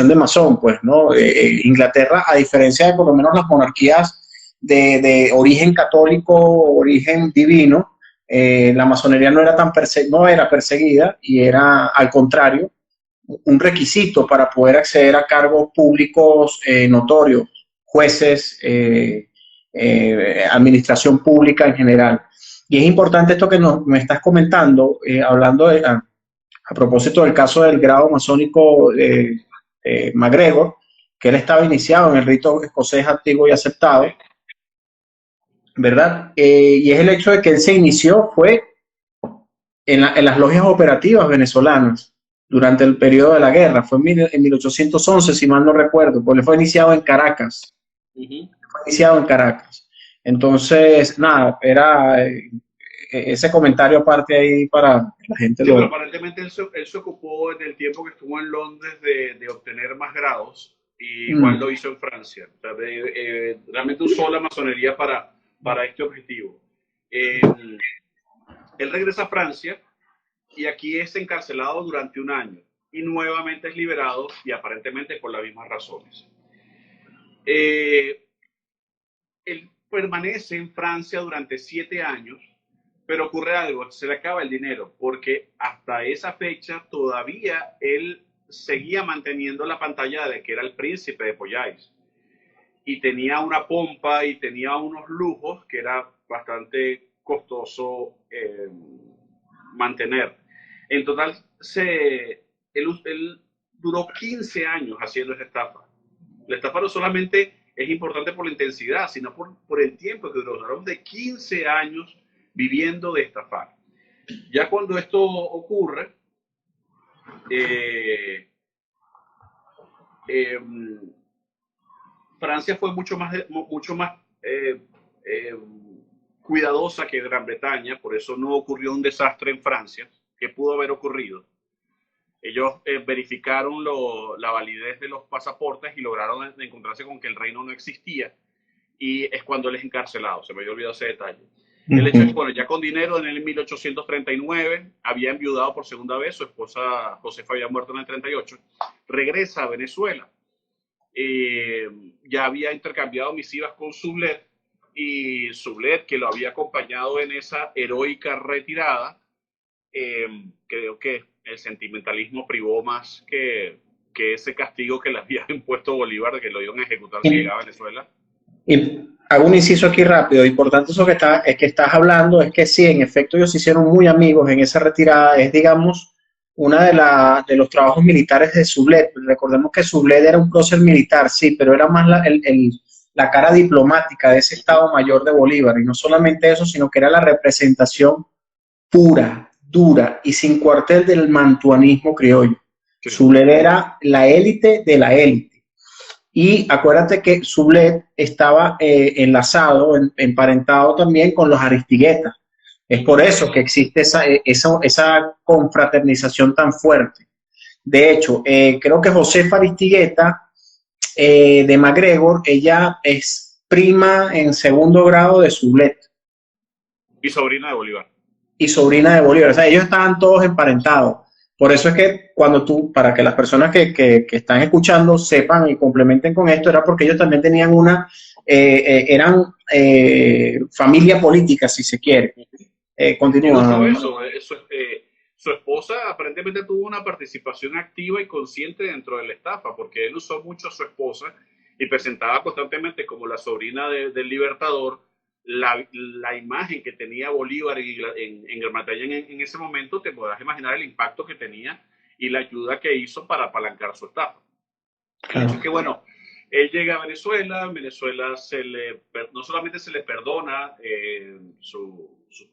de masón, pues, ¿no? Inglaterra, a diferencia de por lo menos las monarquías de origen católico, origen divino, la masonería no era perseguida y era, al contrario, un requisito para poder acceder a cargos públicos notorios, jueces, administración pública en general. Y es importante esto que me estás comentando, hablando a propósito del caso del grado masónico MacGregor, que él estaba iniciado en el rito escocés antiguo y aceptado, ¿verdad? Y es el hecho de que él se inició fue en las logias operativas venezolanas durante el periodo de la guerra. Fue en 1811, si mal no recuerdo, porque fue iniciado en Caracas. Fue iniciado en Caracas. Entonces, nada, era ese comentario aparte ahí para la gente. Sí, pero aparentemente él se ocupó en el tiempo que estuvo en Londres de obtener más grados, y igual lo hizo en Francia. O sea, realmente usó la masonería para este objetivo. Él regresa a Francia y aquí es encarcelado durante un año y nuevamente es liberado y aparentemente por las mismas razones. Él permanece en Francia durante 7 años, pero ocurre algo, se le acaba el dinero, porque hasta esa fecha todavía él seguía manteniendo la pantalla de que era el príncipe de Poyais y tenía una pompa y tenía unos lujos que era bastante costoso mantener. En total, él duró 15 años haciendo esa estafa. La estafa no solamente es importante por la intensidad, sino por el tiempo que duró. Duraron de 15 años viviendo de estafar. Ya cuando esto ocurre, Francia fue mucho más cuidadosa que Gran Bretaña, por eso no ocurrió un desastre en Francia, que pudo haber ocurrido. Ellos verificaron la validez de los pasaportes y lograron encontrarse con que el reino no existía, y es cuando él es encarcelado. Se me había olvidado ese detalle. El hecho es que, bueno, ya con dinero, en el 1839 había enviudado por segunda vez, su esposa Josefa había muerto en el 38, regresa a Venezuela. Ya había intercambiado misivas con Sublet, y Sublet, que lo había acompañado en esa heroica retirada, creo que el sentimentalismo privó más que ese castigo que le había impuesto Bolívar, de que lo iban a ejecutar si llegaba a Venezuela. Y hago un inciso aquí rápido, y por tanto eso que estás hablando es que sí, en efecto ellos se hicieron muy amigos en esa retirada. Es, digamos, una de los trabajos militares de Sublet. Recordemos que Sublet era un prócer militar, sí, pero era más la cara diplomática de ese Estado Mayor de Bolívar, y no solamente eso, sino que era la representación pura, dura y sin cuartel del mantuanismo criollo. Sí. Sublet era la élite de la élite. Y acuérdate que Sublet estaba enlazado, emparentado también con los Aristiguetas. Es por eso que existe esa confraternización tan fuerte. De hecho, creo que Josefa Aristigueta de MacGregor, ella es prima en segundo grado de Sublet. Y sobrina de Bolívar. Y sobrina de Bolívar. O sea, ellos estaban todos emparentados. Por eso es que cuando para que las personas que están escuchando sepan y complementen con esto, era porque ellos también tenían eran familia política, si se quiere. Continúa. No, su esposa aparentemente tuvo una participación activa y consciente dentro de la estafa, porque él usó mucho a su esposa y presentaba constantemente como la sobrina del Libertador. La imagen que tenía Bolívar en Gran Bretaña en ese momento, te podrás imaginar el impacto que tenía y la ayuda que hizo para apalancar su estafa. El hecho es que, bueno, él llega a Venezuela, no solamente se le perdona sus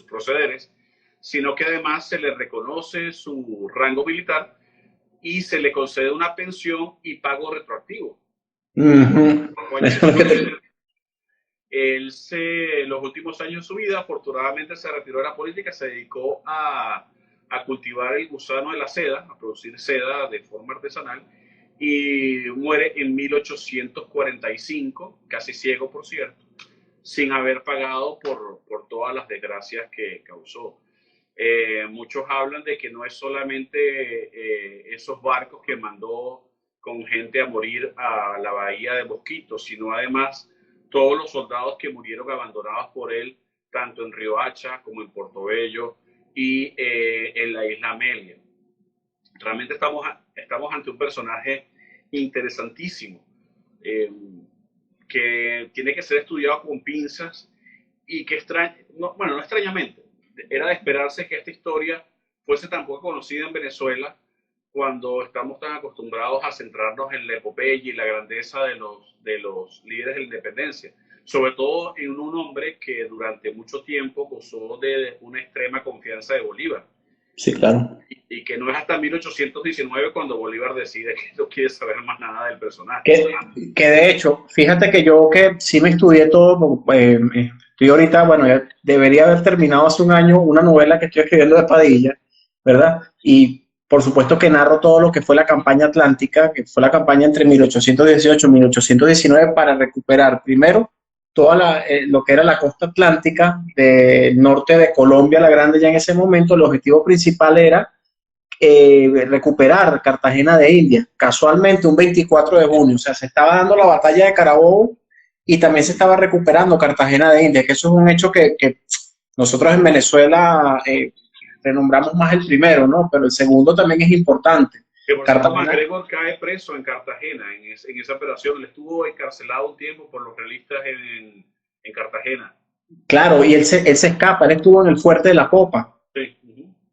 procederes, sino que además se le reconoce su rango militar y se le concede una pensión y pago retroactivo. Él en los últimos años de su vida, afortunadamente se retiró de la política, se dedicó a cultivar el gusano de la seda, a producir seda de forma artesanal, y muere en 1845, casi ciego por cierto, sin haber pagado por todas las desgracias que causó. Muchos hablan de que no es solamente esos barcos que mandó con gente a morir a la bahía de Mosquitos, sino además todos los soldados que murieron abandonados por él, tanto en Riohacha como en Portobello y en la isla Amelia. Realmente estamos ante un personaje interesantísimo, que tiene que ser estudiado con pinzas y que no extrañamente, era de esperarse que esta historia fuese tan poco conocida en Venezuela, cuando estamos tan acostumbrados a centrarnos en la epopeya y la grandeza de los líderes de la independencia, sobre todo en un hombre que durante mucho tiempo gozó de una extrema confianza de Bolívar. Sí, claro. Y que no es hasta 1819 cuando Bolívar decide que no quiere saber más nada del personaje. Que de hecho, fíjate que yo que sí me estudié todo, estoy ahorita, bueno, ya debería haber terminado hace un año una novela que estoy escribiendo de Padilla, ¿verdad? Y por supuesto que narro todo lo que fue la campaña atlántica, que fue la campaña entre 1818 y 1819 para recuperar primero toda lo que era la costa atlántica del norte de Colombia, la Grande ya en ese momento. El objetivo principal era recuperar Cartagena de Indias, casualmente un 24 de junio, o sea, se estaba dando la batalla de Carabobo y también se estaba recuperando Cartagena de Indias, que eso es un hecho que nosotros en Venezuela renombramos más el primero, ¿no? Pero el segundo también es importante. Que por cierto, MacGregor cae preso en Cartagena, en esa operación. Él estuvo encarcelado un tiempo por los realistas en Cartagena. Claro, y él se escapa, él estuvo en el fuerte de la Popa. Sí.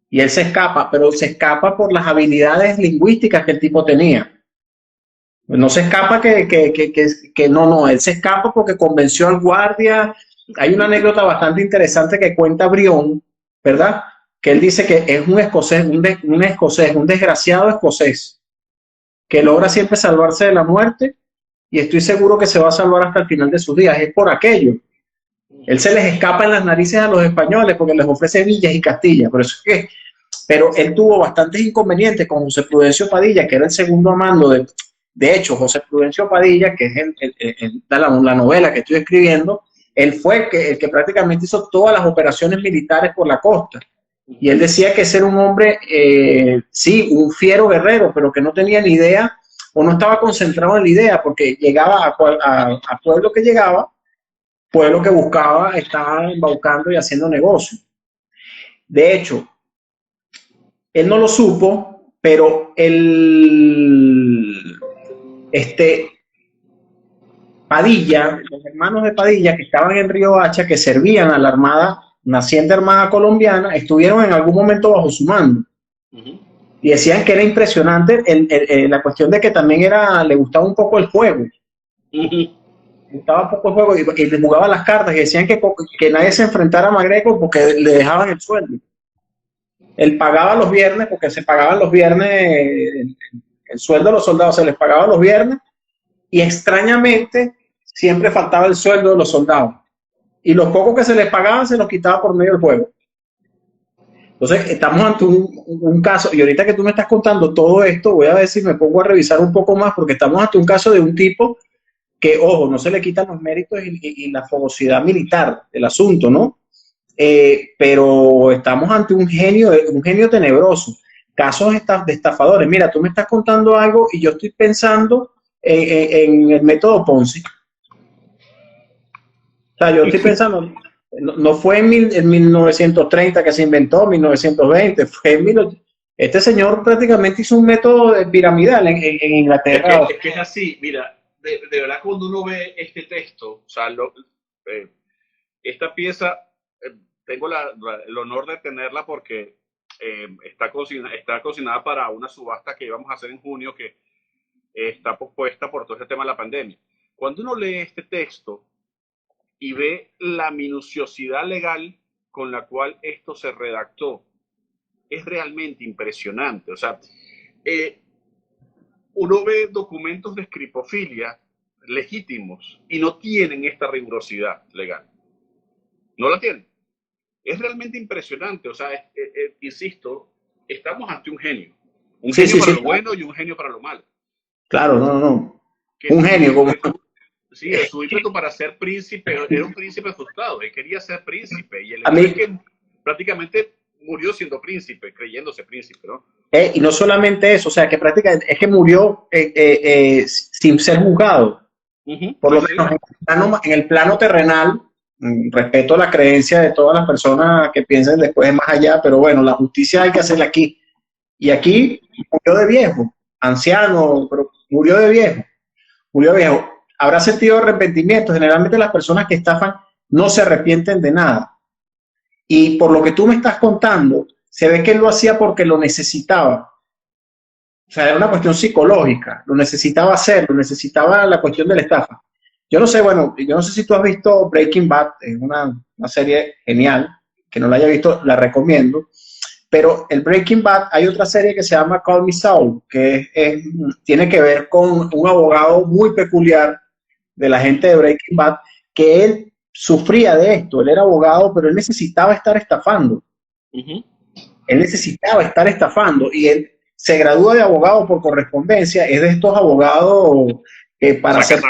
Y él se escapa, pero se escapa por las habilidades lingüísticas que el tipo tenía. No se escapa no, él se escapa porque convenció al guardia. Hay una anécdota bastante interesante que cuenta Brión, ¿verdad? Que él dice que es un escocés, un desgraciado escocés, que logra siempre salvarse de la muerte, y estoy seguro que se va a salvar hasta el final de sus días. Es por aquello. Él se les escapa en las narices a los españoles porque les ofrece villas y castillas. Por eso es que pero él tuvo bastantes inconvenientes con José Prudencio Padilla, que era el segundo a mando de hecho, José Prudencio Padilla, que es la novela que estoy escribiendo, él fue el que prácticamente hizo todas las operaciones militares por la costa. Y él decía que ese era un hombre, sí, un fiero guerrero, pero que no tenía ni idea o no estaba concentrado en la idea, porque llegaba a pueblo que llegaba, pueblo que buscaba, estaba embaucando y haciendo negocio. De hecho, él no lo supo, pero Padilla, los hermanos de Padilla que estaban en Río Hacha, que servían a la Armada, naciente Armada colombiana, estuvieron en algún momento bajo su mando. Y decían que era impresionante la cuestión de que también le gustaba un poco el juego. Le gustaba un poco el juego y le jugaba las cartas y decían que nadie se enfrentara a Magreco porque le dejaban el sueldo. Él pagaba los viernes, porque se pagaban los viernes, el sueldo de los soldados se les pagaba los viernes, y extrañamente siempre faltaba el sueldo de los soldados. Y los pocos que se les pagaban se los quitaba por medio del juego. Entonces, estamos ante un caso, y ahorita que tú me estás contando todo esto, voy a ver si me pongo a revisar un poco más, porque estamos ante un caso de un tipo que, ojo, no se le quitan los méritos y la fogosidad militar del asunto, ¿no? Pero estamos ante un genio tenebroso. Casos de estafadores. Mira, tú me estás contando algo y yo estoy pensando en el método Ponzi. O sea, yo estoy pensando, no fue en 1930 que se inventó, 1920, este señor prácticamente hizo un método piramidal en Inglaterra. Es que es así, mira, de verdad cuando uno ve este texto, o sea, esta pieza, tengo el honor de tenerla porque está cocinada para una subasta que íbamos a hacer en junio que está pospuesta por todo este tema de la pandemia. Cuando uno lee este texto y ve la minuciosidad legal con la cual esto se redactó, es realmente impresionante. O sea, uno ve documentos de escripofilia legítimos y no tienen esta rigurosidad legal. No la tienen. Es realmente impresionante. O sea, insisto, estamos ante un genio. Un genio para lo bueno y un genio para lo malo. Claro, no. Un genio como... Sí, su ímpetu para ser príncipe, era un príncipe frustrado, él quería ser príncipe, y que prácticamente murió siendo príncipe, creyéndose príncipe, ¿no? Y no solamente eso, o sea, que prácticamente es que murió sin ser juzgado. Por lo menos en el plano terrenal, respeto la creencia de todas las personas que piensen después más allá, pero bueno, la justicia hay que hacerla aquí. Y aquí murió de viejo, anciano, pero murió de viejo. Habrá sentido arrepentimiento. Generalmente las personas que estafan no se arrepienten de nada. Y por lo que tú me estás contando, se ve que él lo hacía porque lo necesitaba. O sea, era una cuestión psicológica. Lo necesitaba hacer, lo necesitaba la cuestión de la estafa. Yo no sé si tú has visto Breaking Bad, es una serie genial. Que no la haya visto, la recomiendo. Pero el Breaking Bad, hay otra serie que se llama Call Me Saul, que tiene que ver con un abogado muy peculiar de la gente de Breaking Bad, que él sufría de esto. Él era abogado, pero él necesitaba estar estafando. Él necesitaba estar estafando y él se gradúa de abogado por correspondencia. Es de estos abogados que para hacer...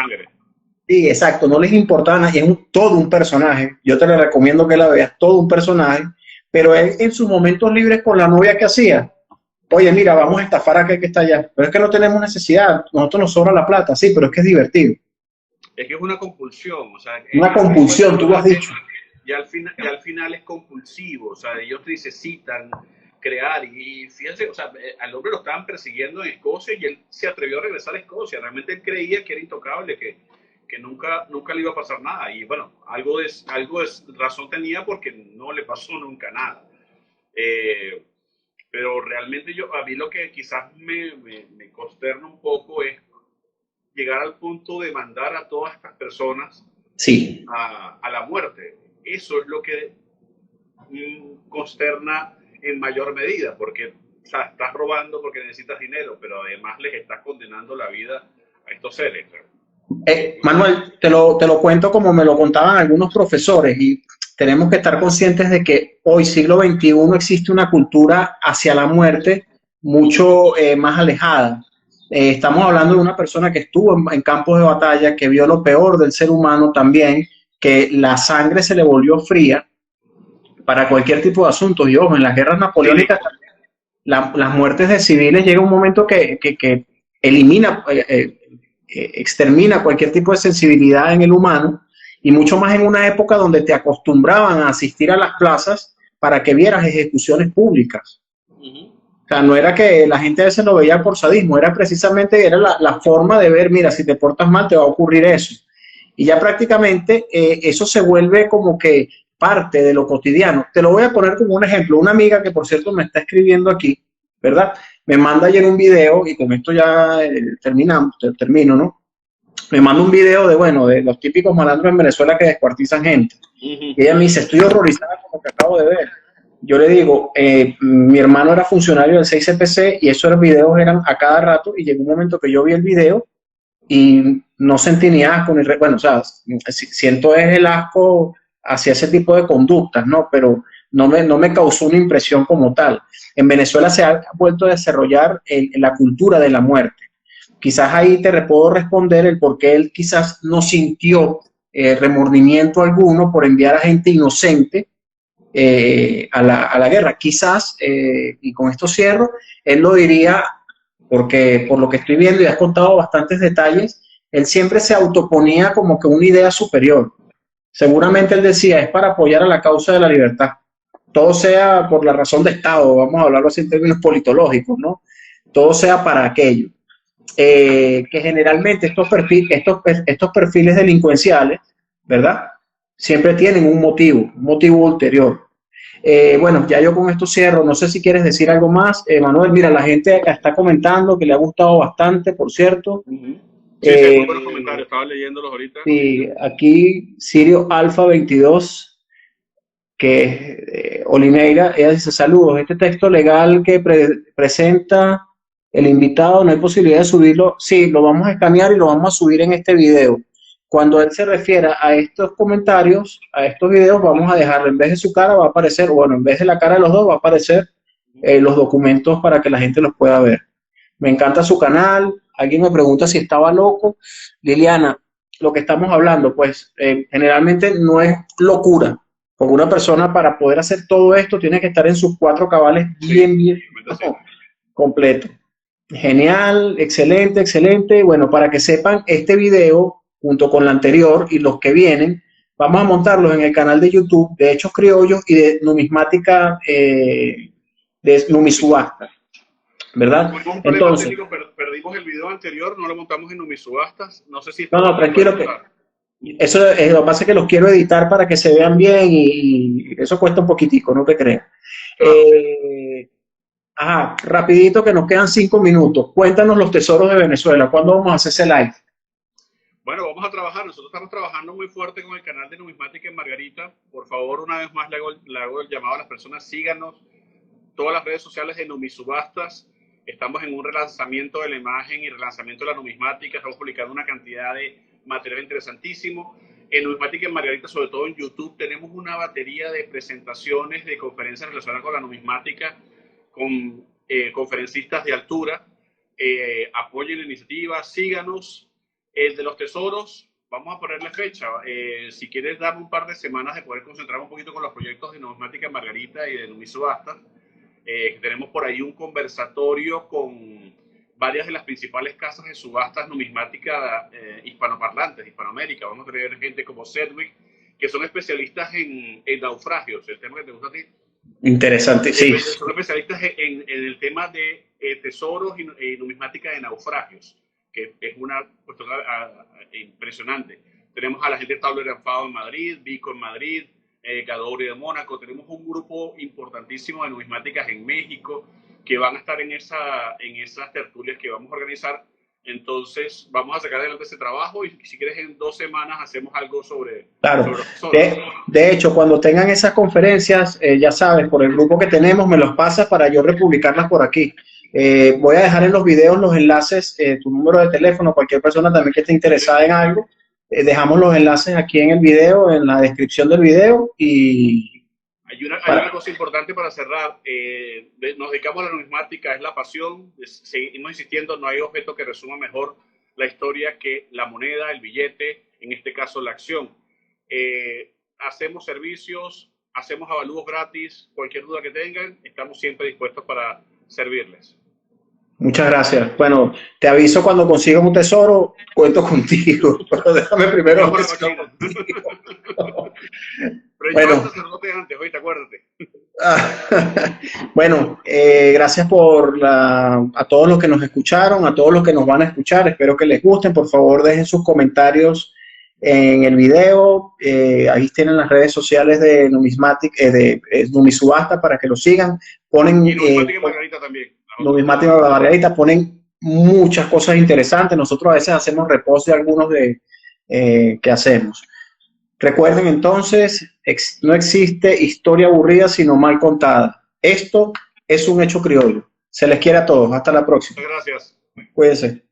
Sí, exacto, no les importaba nada. Es todo un personaje. Yo te le recomiendo que la veas, todo un personaje. Pero él en sus momentos libres con la novia que hacía, oye, mira, vamos a estafar a aquel que está allá. Pero es que no tenemos necesidad, nosotros nos sobra la plata, sí, pero es que es divertido. Es que es una compulsión. O sea, una compulsión, tú lo has dicho. Y al final es compulsivo, o sea, ellos necesitan crear. Y fíjense, o sea, al hombre lo estaban persiguiendo en Escocia y él se atrevió a regresar a Escocia. Realmente él creía que era intocable, que nunca le iba a pasar nada. Y bueno, algo de razón tenía porque no le pasó nunca nada. Pero realmente a mí lo que quizás me consterna un poco es llegar al punto de mandar a todas estas personas sí. a la muerte. Eso es lo que consterna en mayor medida, porque o sea, estás robando porque necesitas dinero, pero además les estás condenando la vida a estos seres. Manuel, te lo cuento como me lo contaban algunos profesores y tenemos que estar conscientes de que hoy, siglo XXI, existe una cultura hacia la muerte mucho más alejada. Estamos hablando de una persona que estuvo en campos de batalla, que vio lo peor del ser humano también, que la sangre se le volvió fría para cualquier tipo de asuntos. Y ojo, en las guerras napoleónicas, las muertes de civiles llega un momento que elimina, extermina cualquier tipo de sensibilidad en el humano, y mucho más en una época donde te acostumbraban a asistir a las plazas para que vieras ejecuciones públicas. O sea, no era que la gente a veces lo veía por sadismo, era precisamente la forma de ver, mira, si te portas mal te va a ocurrir eso. Y ya prácticamente eso se vuelve como que parte de lo cotidiano. Te lo voy a poner como un ejemplo. Una amiga que, por cierto, me está escribiendo aquí, ¿verdad? Me manda ayer un video, y con esto ya termino, ¿no? Me manda un video de los típicos malandros en Venezuela que descuartizan gente. Y ella me dice, estoy horrorizada con lo que acabo de ver. Yo le digo, mi hermano era funcionario del 6CPC y esos videos eran a cada rato, y llegó un momento que yo vi el video y no sentí ni asco, bueno, o sea, siento es el asco hacia ese tipo de conductas, ¿no? Pero no me causó una impresión como tal. En Venezuela se ha vuelto a desarrollar la cultura de la muerte. Quizás ahí te puedo responder el por qué él quizás no sintió remordimiento alguno por enviar a gente inocente a la guerra. Quizás, y con esto cierro, él lo diría porque por lo que estoy viendo y has contado bastantes detalles, él siempre se autoponía como que una idea superior. Seguramente él decía, es para apoyar a la causa de la libertad. Todo sea por la razón de Estado, vamos a hablarlo así en términos politológicos, ¿no? Todo sea para aquello. Que generalmente estos perfiles delincuenciales, ¿verdad? Siempre tienen un motivo ulterior. Bueno, ya yo con esto cierro. No sé si quieres decir algo más. Manuel, mira, la gente está comentando que le ha gustado bastante, por cierto. Sí, sí, muy buenos comentarios, estaba leyéndolos ahorita. Sí, aquí Sirio Alfa 22, que es Olineira, ella dice, saludos, este texto legal que presenta el invitado, ¿no hay posibilidad de subirlo? Sí, lo vamos a escanear y lo vamos a subir en este video. Cuando él se refiera a estos comentarios, a estos videos, vamos a dejarlo, en vez de su cara va a aparecer, bueno, en vez de la cara de los dos va a aparecer los documentos para que la gente los pueda ver. Me encanta su canal. Alguien me pregunta si estaba loco. Liliana, lo que estamos hablando, pues generalmente no es locura, porque una persona para poder hacer todo esto tiene que estar en sus 4 cabales bien completo. Genial, excelente, excelente. Bueno, para que sepan, este video junto con el anterior y los que vienen, vamos a montarlos en el canal de YouTube de Hechos Criollos y de Numismática de Numisubasta, ¿verdad? Entonces, perdimos el video anterior, no lo montamos en Numisubastas, no sé si... No, tranquilo, que eso lo que pasa es que los quiero editar para que se vean bien y eso cuesta un poquitico, no te creas. Claro. Rapidito que nos quedan 5 minutos. Cuéntanos los tesoros de Venezuela. ¿Cuándo vamos a hacer ese live? Bueno, vamos a trabajar. Nosotros estamos trabajando muy fuerte con el canal de Numismática en Margarita. Por favor, una vez más le hago el llamado a las personas, síganos. Todas las redes sociales de Numisubastas. Estamos en un relanzamiento de la imagen y relanzamiento de la numismática. Estamos publicando una cantidad de material interesantísimo. En Numismática en Margarita, sobre todo en YouTube, tenemos una batería de presentaciones, de conferencias relacionadas con la numismática, con conferencistas de altura. Apoyen la iniciativa, síganos. El de los tesoros, vamos a ponerle fecha. Si quieres darme un par de semanas de poder concentrar un poquito con los proyectos de Numismática en Margarita y de Numisubastas. Tenemos por ahí un conversatorio con varias de las principales casas de subastas numismáticas hispanoparlantes, de Hispanoamérica. Vamos a tener gente como Sedgwick, que son especialistas en naufragios, el tema que te gusta a ti. Interesante, sí. Son especialistas en el tema de tesoros y numismática de naufragios, que es una cuestión impresionante. Tenemos a la gente de Tabler & Fao en Madrid, Vico en Madrid, Gadori de Mónaco. Tenemos un grupo importantísimo de numismáticas en México que van a estar en esas tertulias que vamos a organizar. Entonces vamos a sacar adelante ese trabajo y si quieres en 2 semanas hacemos algo sobre... Claro, de hecho cuando tengan esas conferencias, ya sabes, por el grupo que tenemos me los pasas para yo republicarlas por aquí. Voy a dejar en los videos los enlaces, tu número de teléfono, cualquier persona también que esté interesada en algo, Dejamos los enlaces aquí en el video, en la descripción del video y hay una cosa importante para cerrar. Nos dedicamos a la numismática, es la pasión. Seguimos insistiendo, no hay objeto que resuma mejor la historia que la moneda, el billete, en este caso la acción. Hacemos servicios, hacemos avalúos gratis. Cualquier duda que tengan, estamos siempre dispuestos para servirles. Muchas gracias. Bueno, te aviso cuando consigas un tesoro, cuento contigo, pero déjame primero. Pero bueno, yo sacerdote antes, oíste, acuérdate. Bueno, gracias a todos los que nos escucharon, a todos los que nos van a escuchar. Espero que les gusten. Por favor, dejen sus comentarios en el video. Ahí tienen las redes sociales de Numismatic, de Numisubasta para que lo sigan. Ponen y Numismática Margarita también. Numismática Margarita, ponen muchas cosas interesantes. Nosotros a veces hacemos repost de algunos que hacemos. Recuerden entonces, no existe historia aburrida sino mal contada. Esto es un hecho criollo. Se les quiere a todos. Hasta la próxima. Muchas gracias. Cuídense.